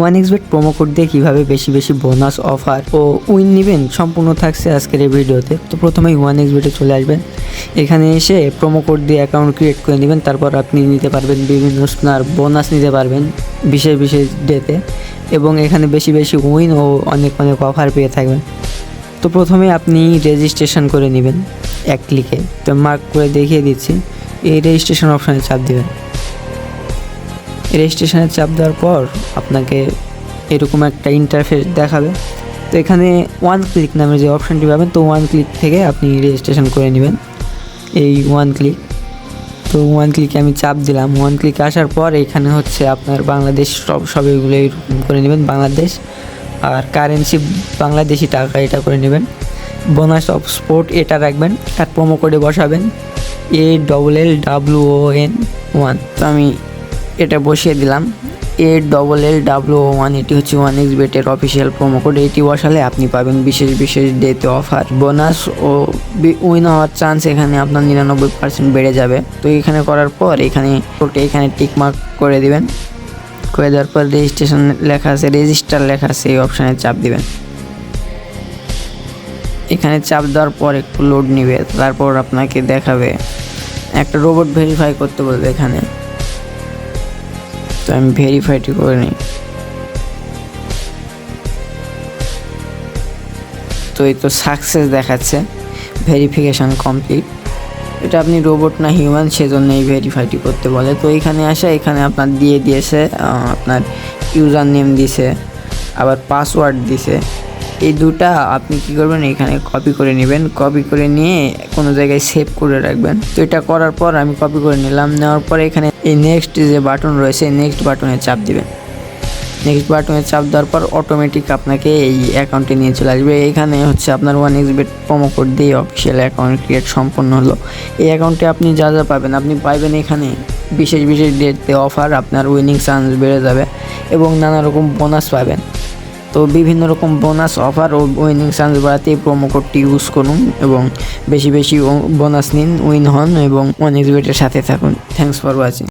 OneXBet promo code দিয়ে কীভাবে বেশি বেশি বোনাস অফার ও উইন নেবেন সম্পূর্ণ থাকছে আজকের এই ভিডিওতে। তো প্রথমেই OneXBet-এ চলে আসবেন। এখানে এসে প্রোমো কোড দিয়ে অ্যাকাউন্ট ক্রিয়েট করে নেবেন। তারপর আপনি নিতে পারবেন বিভিন্ন আপনার বোনাস নিতে পারবেন বিশেষ বিশেষ ডেতে, এবং এখানে বেশি বেশি উইন ও অনেক অনেক অফার পেয়ে থাকবেন। তো প্রথমে আপনি রেজিস্ট্রেশন করে নেবেন এক ক্লিকে। তো মার্ক করে দেখিয়ে দিচ্ছি, এই রেজিস্ট্রেশন অপশানে চাপ দেবেন। রেজিস্ট্রেশনে চাপ দেওয়ার পর আপনাকে এরকম একটা ইন্টারফেস দেখাবে। তো এখানে ওয়ান ক্লিক নামের যে অপশানটি পাবেন, তো ওয়ান ক্লিক থেকে আপনি রেজিস্ট্রেশন করে নেবেন। এই ওয়ান ক্লিক, তো ওয়ান ক্লিকে আমি চাপ দিলাম। ওয়ান ক্লিকে আসার পর এখানে হচ্ছে আপনার বাংলাদেশ সব এগুলো এরকম করে নেবেন, বাংলাদেশ, আর কারেন্সি বাংলাদেশি টাকা এটা করে নেবেন। বোনাস অফ স্পোর্ট এটা রাখবেন, আর প্রোমো কোডে বসাবেন ALLWON1। তো আমি এটা বসিয়ে দিলাম ALLWON। এটি হচ্ছে OneXBet-এর অফিসিয়াল প্রোমো কোড। এটি বসালে আপনি পাবেন বিশেষ বিশেষ ডেতে অফার, বোনাস ও উইন হওয়ার চান্স এখানে আপনার 99% বেড়ে যাবে। তো এখানে করার পর এখানে টিক মার্ক করে দিবেন। করে দেওয়ার পর রেজিস্ট্রেশন লেখা আছে, রেজিস্টার লেখা আছে, এই অপশানে চাপ দিবেন। এখানে চাপ দেওয়ার পর একটু লোড নিবে, তারপর আপনাকে দেখাবে একটা রোবট ভেরিফাই করতে বলবে এখানে। তো আমি ভেরিফাইটি করে নিই। তো এই তো সাকসেস দেখাচ্ছে, ভেরিফিকেশান কমপ্লিট। এটা আপনি রোবট না হিউম্যান সেজন্য এই ভেরিফাইটি করতে বলে। তো এখানে আসা, এখানে আপনার দিয়েছে আপনার ইউজার নেম দিছে, আবার পাসওয়ার্ড দিছে। এই দুটা আপনি কী করবেন, এখানে কপি করে নেবেন। কপি করে নিয়ে কোনো জায়গায় সেভ করে রাখবেন। তো এটা করার পর আমি কপি করে নিলাম। নেওয়ার পরে এখানে এই নেক্সট যে বাটন রয়েছে, নেক্সট বাটনে চাপ দিবেন। নেক্সট বাটনে চাপ দেওয়ার পর অটোমেটিক আপনাকে এই অ্যাকাউন্টে নিয়ে চলে আসবে। এখানে হচ্ছে আপনার OneXBet প্রোমো কোড দিয়ে অফিসিয়াল অ্যাকাউন্ট ক্রিয়েট সম্পন্ন হলো। এই অ্যাকাউন্টে আপনি যা যা পাবেন, আপনি পাইবেন এখানে বিশেষ বিশেষ ডেটে অফার, আপনার উইনিং চান্স বেড়ে যাবে এবং নানা রকম বোনাস পাবেন। তো বিভিন্ন রকম বোনাস অফার ও উইনিং চান্স বাড়াতে এই প্রোমো কোডটি ইউজ করুন এবং বেশি বেশি বোনাস নিন, উইন হন এবং OneXBet-এর সাথে থাকুন। Thanks for watching.